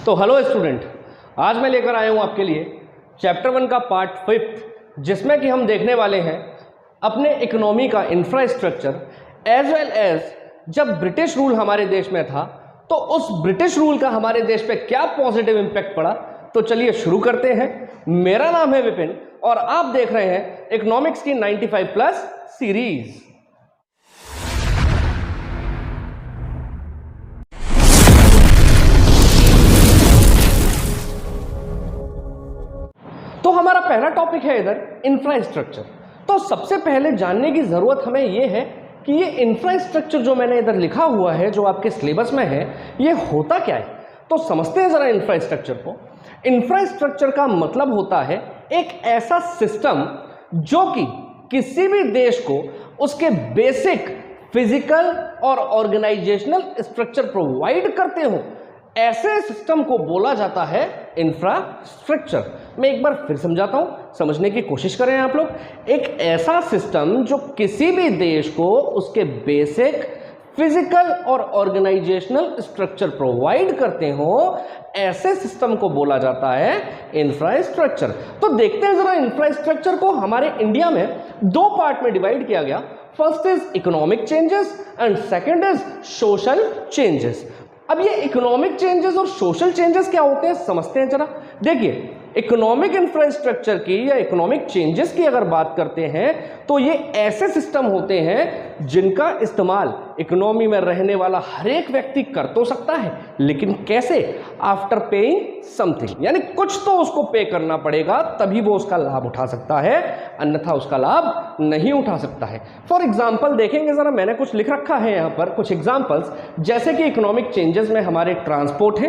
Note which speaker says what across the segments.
Speaker 1: तो hello student, आज मैं लेकर आया हूं आपके लिए चैप्टर 1 का पार्ट 5, जिसमें कि हम देखने वाले हैं अपने इकोनॉमी का इंफ्रास्ट्रक्चर एज वेल एज जब ब्रिटिश रूल हमारे देश में था तो उस ब्रिटिश रूल का हमारे देश पे क्या पॉजिटिव इंपैक्ट पड़ा। तो चलिए शुरू करते हैं। मेरा नाम है विपिन और आप देख रहे हैं इकोनॉमिक्स की 95+ सीरीज। तो हमारा पहला टॉपिक है इधर इंफ्रास्ट्रक्चर। तो सबसे पहले जानने की जरूरत हमें यह है कि ये इंफ्रास्ट्रक्चर जो मैंने इधर लिखा हुआ है, जो आपके सिलेबस में है, ये होता क्या है। तो समझते हैं जरा इंफ्रास्ट्रक्चर को। इंफ्रास्ट्रक्चर का मतलब होता है एक ऐसा सिस्टम जो कि किसी भी देश को उसके बेसिक फिजिकल और ऑर्गेनाइजेशनल स्ट्रक्चर प्रोवाइड करते हो, ऐसे सिस्टम को बोला जाता है इंफ्रास्ट्रक्चर। मैं एक बार फिर समझाता हूं, समझने की कोशिश करें आप लोग। एक ऐसा सिस्टम जो किसी भी देश को उसके बेसिक फिजिकल और ऑर्गेनाइजेशनल स्ट्रक्चर प्रोवाइड करते हो, ऐसे सिस्टम को बोला जाता है इंफ्रास्ट्रक्चर। तो देखते हैं जरा इंफ्रास्ट्रक्चर को हमारे इंडिया में दो पार्ट में डिवाइड किया गया। First is economic changes and second is social changes. अब ये इकोनॉमिक चेंजेस और सोशल चेंजेस क्या होते हैं समझते हैं जरा। देखिए, इकोनॉमिक इंफ्रास्ट्रक्चर की या इकोनॉमिक चेंजेस की अगर बात करते हैं तो ये ऐसे सिस्टम होते हैं जिनका इस्तेमाल इकोनॉमी में रहने वाला हर एक व्यक्ति कर तो सकता है, लेकिन कैसे? आफ्टर पेइंग समथिंग, यानी कुछ तो उसको पे करना पड़ेगा तभी वो उसका लाभ उठा सकता है, अन्यथा उसका लाभ नहीं उठा सकता है। फॉर एग्जाम्पल देखेंगे जरा, मैंने कुछ लिख रखा है यहाँ पर कुछ एग्जाम्पल्स, जैसे कि इकोनॉमिक चेंजेस में हमारे ट्रांसपोर्ट है,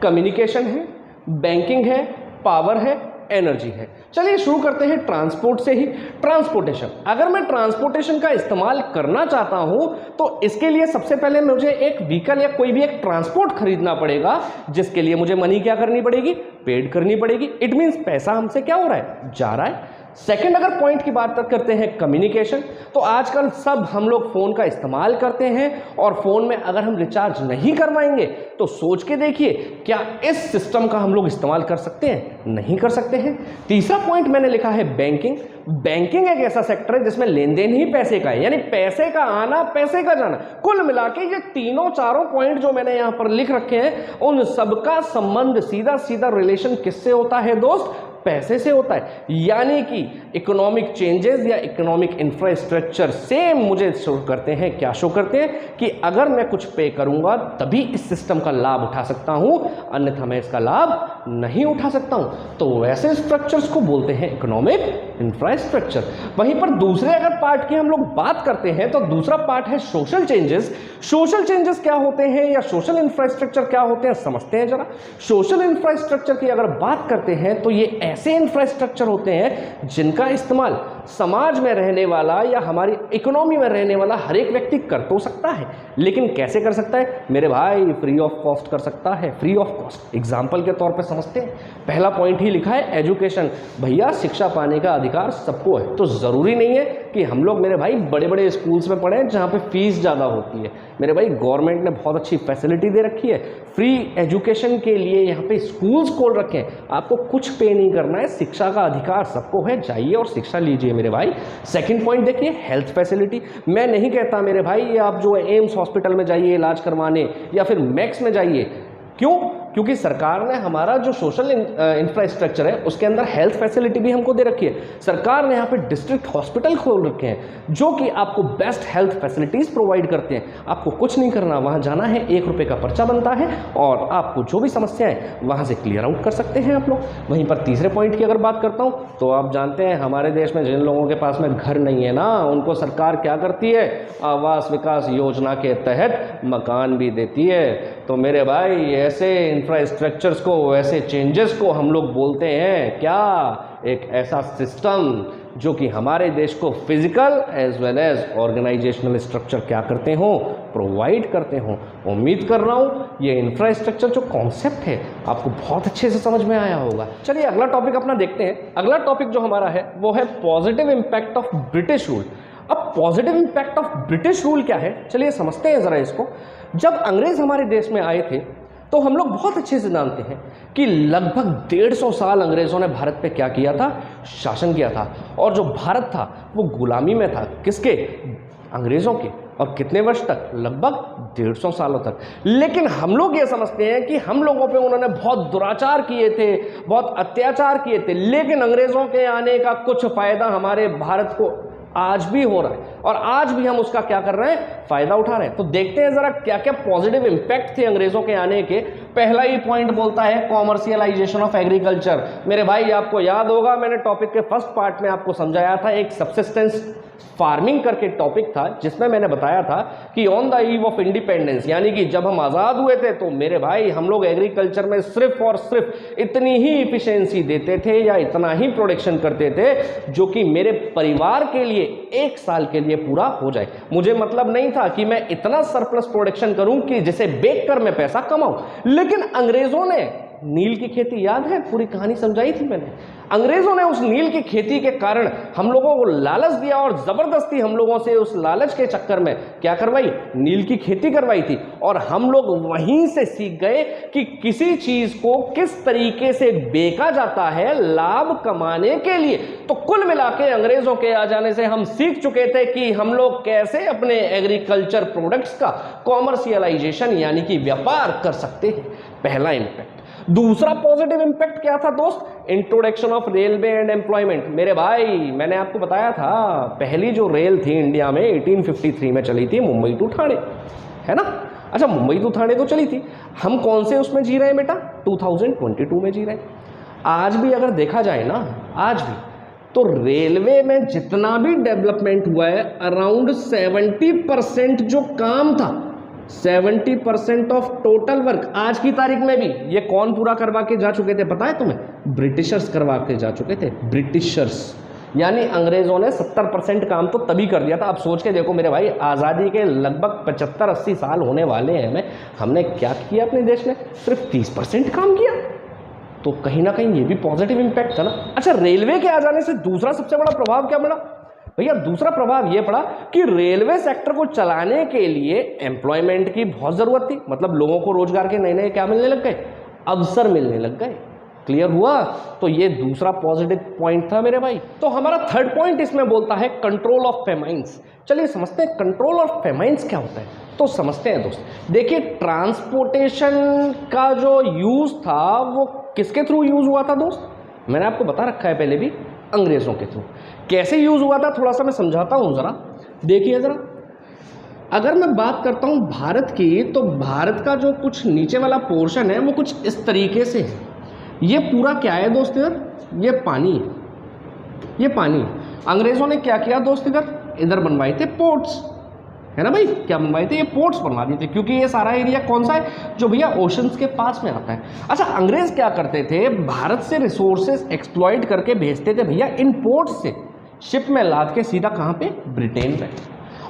Speaker 1: कम्युनिकेशन है, बैंकिंग है, पावर है, एनर्जी है। चलिए शुरू करते हैं ट्रांसपोर्ट से ही। ट्रांसपोर्टेशन, अगर मैं ट्रांसपोर्टेशन का इस्तेमाल करना चाहता हूं तो इसके लिए सबसे पहले मुझे एक व्हीकल या कोई भी एक ट्रांसपोर्ट खरीदना पड़ेगा, जिसके लिए मुझे मनी क्या करनी पड़ेगी? पेड करनी पड़ेगी। इट मींस पैसा हमसे क्या हो रहा है? जा रहा है। सेकंड अगर पॉइंट की बात करते हैं कम्युनिकेशन, तो आजकल सब हम लोग फोन का इस्तेमाल करते हैं और फोन में अगर हम रिचार्ज नहीं करवाएंगे तो सोच के देखिए, क्या इस सिस्टम का हम लोग इस्तेमाल कर सकते हैं? नहीं कर सकते हैं। तीसरा पॉइंट मैंने लिखा है बैंकिंग। बैंकिंग एक ऐसा सेक्टर है जिसमें लेन देन ही पैसे का है, यानी पैसे का आना, पैसे का जाना। कुल मिला के ये तीनों चारों पॉइंट जो मैंने यहां पर लिख रखे हैं, उन सबका संबंध सीधा सीधा रिलेशन किससे होता है दोस्त? पैसे से होता है। यानी कि इकोनॉमिक चेंजेस या इकोनॉमिक इंफ्रास्ट्रक्चर से मुझे शो करते हैं, क्या शो करते हैं कि अगर मैं कुछ पे करूंगा तभी इस सिस्टम का लाभ उठा सकता हूं, अन्यथा मैं इसका लाभ नहीं उठा सकता हूं। तो वैसे स्ट्रक्चर्स को बोलते हैं इकोनॉमिक इंफ्रास्ट्रक्चर। वहीं पर दूसरे अगर पार्ट की हम लोग बात करते हैं तो दूसरा पार्ट है सोशल चेंजेस। सोशल चेंजेस क्या होते हैं या सोशल इंफ्रास्ट्रक्चर क्या होते हैं समझते हैं जरा। सोशल इंफ्रास्ट्रक्चर की अगर बात करते हैं तो ये ऐसे इंफ्रास्ट्रक्चर होते हैं जिनका इस्तेमाल समाज में रहने वाला या हमारी इकोनॉमी में रहने वाला हर एक व्यक्ति कर तो सकता है, लेकिन कैसे कर सकता है मेरे भाई? फ्री ऑफ कॉस्ट कर सकता है। फ्री ऑफ कॉस्ट एग्जांपल के तौर पे समझते हैं। पहला पॉइंट ही लिखा है एजुकेशन। भैया शिक्षा पाने का अधिकार सबको है, तो जरूरी नहीं है कि हम लोग मेरे भाई बड़े बड़े स्कूल्स में पढ़ें जहाँ पे फीस ज़्यादा होती है। मेरे भाई गवर्नमेंट ने बहुत अच्छी फैसिलिटी दे रखी है, फ्री एजुकेशन के लिए यहाँ पे स्कूल्स खोल रखे हैं, आपको कुछ पे नहीं करना है, शिक्षा का अधिकार सबको है, जाइए और शिक्षा लीजिए मेरे भाई। सेकंड पॉइंट देखिए हेल्थ फैसिलिटी। मैं नहीं कहता मेरे भाई ये आप जो एम्स हॉस्पिटल में जाइए इलाज करवाने या फिर मैक्स में जाइए, क्यों? क्योंकि सरकार ने हमारा जो सोशल इंफ्रास्ट्रक्चर है उसके अंदर हेल्थ फैसिलिटी भी हमको दे रखी है। सरकार ने यहाँ पे डिस्ट्रिक्ट हॉस्पिटल खोल रखे हैं जो कि आपको बेस्ट हेल्थ फैसिलिटीज प्रोवाइड करते हैं। आपको कुछ नहीं करना, वहाँ जाना है, 1 रुपये का पर्चा बनता है और आपको जो भी समस्याएं वहाँ से क्लियर आउट कर सकते हैं आप लोग। वहीं पर तीसरे पॉइंट की अगर बात करता हूँ तो आप जानते हैं हमारे देश में जिन लोगों के पास में घर नहीं है ना, उनको सरकार क्या करती है? आवास विकास योजना के तहत मकान भी देती है। तो मेरे भाई ऐसे इंफ्रास्ट्रक्चर्स को, ऐसे चेंजेस को हम लोग बोलते हैं क्या? एक ऐसा सिस्टम जो कि हमारे देश को physical as well as organizational structure क्या करते हो? प्रोवाइड करते हो। उम्मीद कर रहा हूँ ये इंफ्रास्ट्रक्चर जो कॉन्सेप्ट है आपको बहुत अच्छे से समझ में आया होगा। चलिए अगला टॉपिक अपना देखते हैं। अगला टॉपिक जो हमारा है वो है positive impact of British rule. अब positive impact of British rule क्या है, चलिए समझते हैं जरा इसको। जब अंग्रेज हमारे देश में आए थे तो हम लोग बहुत अच्छे से जानते हैं कि लगभग 150 साल अंग्रेज़ों ने भारत पे क्या किया था, शासन किया था। और जो भारत था वो गुलामी में था, किसके, अंग्रेज़ों के। और कितने वर्ष तक, लगभग 150 सालों तक। लेकिन हम लोग ये समझते हैं कि हम लोगों पे उन्होंने बहुत दुराचार किए थे, बहुत अत्याचार किए थे, लेकिन अंग्रेज़ों के आने का कुछ फ़ायदा हमारे भारत को आज भी हो रहा है और आज भी हम उसका क्या कर रहे हैं, फायदा उठा रहे हैं। तो देखते हैं जरा क्या क्या पॉजिटिव इंपैक्ट थे अंग्रेजों के आने के। पहला ही पॉइंट बोलता है कॉमर्शियलाइजेशन ऑफ एग्रीकल्चर। मेरे भाई आपको याद होगा मैंने टॉपिक के फर्स्ट पार्ट में आपको समझाया था, एक सबसिस्टेंस फार्मिंग करके टॉपिक था जिसमें मैंने बताया था कि on the eve of independence, यानी कि जब हम आज़ाद हुए थे तो मेरे भाई हम लोग एग्रीकल्चर में सिर्फ और सिर्फ इतनी ही इफिशिएंसी देते थे या इतना ही प्रोडक्शन करते थे जो कि मेरे परिवार के लिए 1 साल के लिए पूरा हो जाए। मुझे मतलब नहीं था कि मैं इतना सरप्लस प्रोडक्शन करूं कि जिसे बेच कर मैं पैसा कमाऊं। लेकिन अंग्रेजों ने नील की खेती, याद है पूरी कहानी समझाई थी मैंने, अंग्रेजों ने उस नील की खेती के कारण हम लोगों को लालच दिया और जबरदस्ती हम लोगों से उस लालच के चक्कर में क्या करवाई, नील की खेती करवाई थी। और हम लोग वहीं से सीख गए कि किसी चीज को किस तरीके से बेचा जाता है लाभ कमाने के लिए। तो कुल मिला के अंग्रेजों के आ जाने से हम सीख चुके थे कि हम लोग कैसे अपने एग्रीकल्चर प्रोडक्ट्स का कॉमर्शियलाइजेशन यानी कि व्यापार कर सकते हैं। पहला इंपैक्ट। दूसरा पॉजिटिव इंपैक्ट क्या था दोस्त, introduction of railway and employment. मेरे भाई मैंने आपको बताया था पहली जो रेल थी इंडिया में 1853 में चली थी, मुंबई टू ठाणे, है ना। अच्छा मुंबई टू ठाणे तो चली थी, हम कौन से उसमें जी रहे हैं बेटा, 2022 में जी रहे हैं। आज भी अगर देखा जाए ना, आज भी तो रेलवे में जितना भी डेवलपमेंट हुआ है अराउंड 70% जो काम था, 70% ऑफ टोटल वर्क आज की तारीख में भी ये कौन पूरा करवा के जा चुके थे पता है तुम्हें, ब्रिटिशर्स करवा के जा चुके थे, ब्रिटिशर्स। यानी अंग्रेजों ने 70% काम तो तभी कर दिया था। अब सोच के देखो मेरे भाई, आज़ादी के लगभग 75-80 साल होने वाले हैं, हमने क्या किया अपने देश में, सिर्फ 30% काम किया। तो कहीं ना कहीं ये भी पॉजिटिव इंपैक्ट था ना। अच्छा रेलवे के आ जाने से दूसरा सबसे बड़ा प्रभाव क्या पड़ा भैया, दूसरा प्रभाव ये पड़ा कि रेलवे सेक्टर को चलाने के लिए एम्प्लॉयमेंट की बहुत ज़रूरत थी। मतलब लोगों को रोजगार के नए नए क्या मिलने लग गए, अवसर मिलने लग गए। क्लियर हुआ। तो ये दूसरा पॉजिटिव पॉइंट था मेरे भाई। तो हमारा थर्ड पॉइंट इसमें बोलता है कंट्रोल ऑफ फेमाइंस। चलिए समझते हैं कंट्रोल ऑफ फेमाइंस क्या होता है। तो समझते हैं दोस्त, देखिए ट्रांसपोर्टेशन का जो यूज़ था वो किसके थ्रू यूज़ हुआ था दोस्त, मैंने आपको बता रखा है पहले भी, अंग्रेज़ों के थ्रू। कैसे यूज़ हुआ था थोड़ा सा मैं समझाता हूँ ज़रा, देखिए ज़रा। अगर मैं बात करता हूँ भारत की, तो भारत का जो कुछ नीचे वाला पोर्शन है वो कुछ इस तरीके से है। ये पूरा क्या है दोस्त इधर, ये पानी है, ये पानी है। अंग्रेज़ों ने क्या किया दोस्त, इधर बनवाए थे पोर्ट्स, है ना भाई, क्या बनवाए थे, ये पोर्ट्स बनवा दिए थे, क्योंकि ये सारा एरिया कौन सा है, जो भैया ओशंस के पास में आता है। अच्छा अंग्रेज़ क्या करते थे, भारत से रिसोर्सेज एक्सप्लॉइट करके भेजते थे भैया इन पोर्ट्स से, शिप में लाद के सीधा कहाँ पे, ब्रिटेन पे,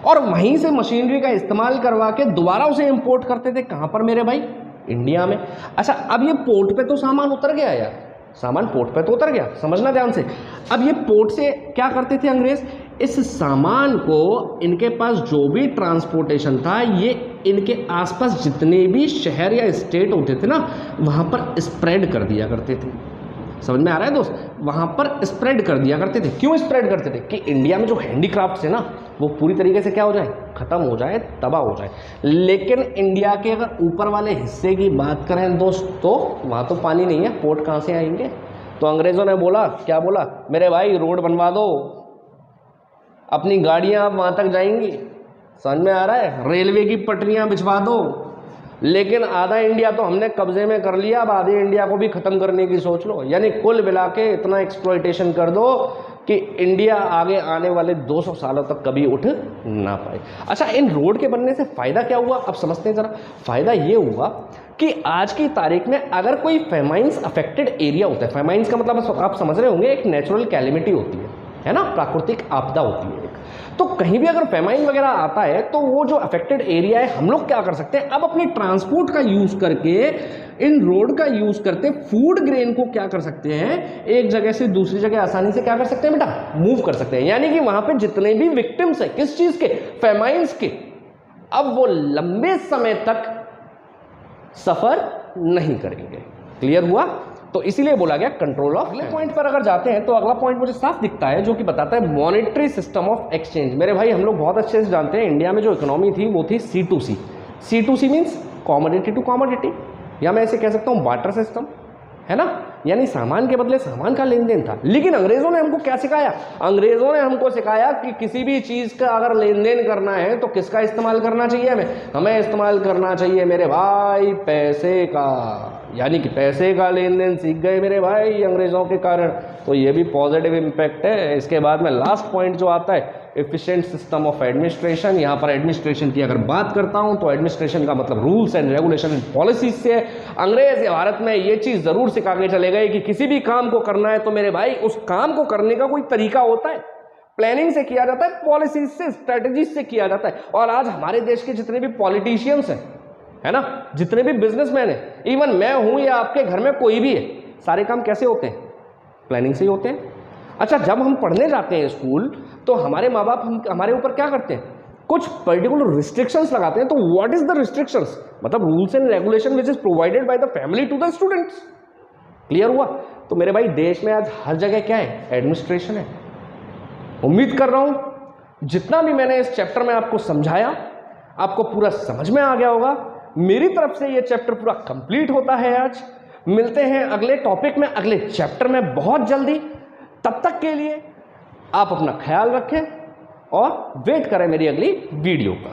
Speaker 1: और वहीं से मशीनरी का इस्तेमाल करवा के दोबारा उसे इंपोर्ट करते थे कहाँ पर मेरे भाई, इंडिया में। अच्छा अब ये पोर्ट पे तो सामान उतर गया यार, सामान पोर्ट पे तो उतर गया, समझना ध्यान से। अब ये पोर्ट से क्या करते थे अंग्रेज, इस सामान को इनके पास जो भी ट्रांसपोर्टेशन था, ये इनके आसपास जितने भी शहर या स्टेट होते थे ना, वहाँ पर स्प्रेड कर दिया करते थे। समझ में आ रहा है दोस्त, वहाँ पर स्प्रेड कर दिया करते थे। क्यों स्प्रेड करते थे, कि इंडिया में जो हैंडीक्राफ्ट्स है ना वो पूरी तरीके से क्या हो जाए, ख़त्म हो जाए, तबाह हो जाए। लेकिन इंडिया के अगर ऊपर वाले हिस्से की बात करें दोस्त, तो वहाँ तो पानी नहीं है, पोर्ट कहाँ से आएंगे। तो अंग्रेज़ों ने बोला, क्या बोला, मेरे भाई रोड बनवा दो, अपनी गाड़ियाँ वहाँ तक जाएंगी, समझ में आ रहा है, रेलवे की पटरियाँ बिछवा दो। लेकिन आधा इंडिया तो हमने कब्जे में कर लिया, अब आधे इंडिया को भी ख़त्म करने की सोच लो। यानी कुल मिला के इतना एक्सप्लॉइटेशन कर दो कि इंडिया आगे आने वाले 200 सालों तक कभी उठ ना पाए। अच्छा इन रोड के बनने से फ़ायदा क्या हुआ, अब समझते हैं ज़रा। फ़ायदा ये हुआ कि आज की तारीख में अगर कोई फेमाइंस अफेक्टेड एरिया होता है, फेमाइंस का मतलब आप समझ रहे होंगे, एक नेचुरल कैलेमिटी होती है ना, प्राकृतिक आपदा होती है एक। तो कहीं भी अगर फेमाइन वगैरह आता है तो वो जो अफेक्टेड एरिया है, हम लोग क्या कर सकते हैं, अब अपनी ट्रांसपोर्ट का यूज़ करके, इन रोड का यूज़ करते फूड ग्रेन को क्या कर सकते हैं, एक जगह से दूसरी जगह आसानी से क्या कर सकते हैं बेटा, मूव कर सकते हैं। यानी कि वहाँ पे जितने भी विक्टिम्स हैं किस चीज़ के, फेमाइंस के, अब वो लंबे समय तक सफ़र नहीं करेंगे। क्लियर हुआ? तो इसीलिए बोला गया कंट्रोल ऑफ। अगले पॉइंट पर अगर जाते हैं तो अगला पॉइंट मुझे साफ दिखता है जो कि बताता है मॉनेटरी सिस्टम ऑफ एक्सचेंज। मेरे भाई हम लोग बहुत अच्छे से जानते हैं इंडिया में जो इकोनॉमी थी वो थी C2C। C2C means commodity to commodity, या मैं ऐसे कह सकता हूँ बार्टर सिस्टम, है ना, यानी सामान के बदले सामान का लेन देन था। लेकिन अंग्रेजों ने हमको क्या सिखाया? अंग्रेजों ने हमको सिखाया कि किसी भी चीज़ का अगर लेन देन करना है तो किसका इस्तेमाल करना चाहिए? हमें इस्तेमाल करना चाहिए मेरे भाई पैसे का, यानी कि पैसे का लेन देन सीख गए मेरे भाई अंग्रेजों के कारण। तो ये भी पॉजिटिव इम्पैक्ट है। इसके बाद में लास्ट पॉइंट जो आता है एफिशिएंट सिस्टम ऑफ एडमिनिस्ट्रेशन। यहाँ पर एडमिनिस्ट्रेशन की अगर बात करता हूँ तो एडमिनिस्ट्रेशन का मतलब rules and regulation and policies से। अंग्रेज भारत में ये चीज़ ज़रूर सिखा के चले गए कि किसी भी काम को करना है तो मेरे भाई उस काम को करने का कोई तरीका होता है, प्लानिंग से किया जाता है, पॉलिसीज से, स्ट्रेटजीज से किया जाता है। और आज हमारे देश के जितने भी पॉलिटिशियंस हैं, है ना, जितने भी बिजनेसमैन हैं, इवन मैं हूँ या आपके घर में कोई भी है, सारे काम कैसे होते हैं? प्लानिंग से ही होते हैं। अच्छा, जब हम पढ़ने जाते हैं स्कूल तो हमारे माँ बाप हमारे ऊपर क्या करते हैं? कुछ पर्टिकुलर रिस्ट्रिक्शंस लगाते हैं। तो व्हाट इज द रिस्ट्रिक्शंस? मतलब rules and regulation which is provided by the family to the students. Clear हुआ? तो मेरे भाई देश में आज हर जगह क्या है? एडमिनिस्ट्रेशन है। उम्मीद कर रहा हूं जितना भी मैंने इस चैप्टर में आपको समझाया आपको पूरा समझ में आ गया होगा। मेरी तरफ से ये चैप्टर पूरा कंप्लीट होता है आज। मिलते हैं अगले टॉपिक में, अगले चैप्टर में बहुत जल्दी। तब तक के लिए आप अपना ख्याल रखें और वेट करें मेरी अगली वीडियो का।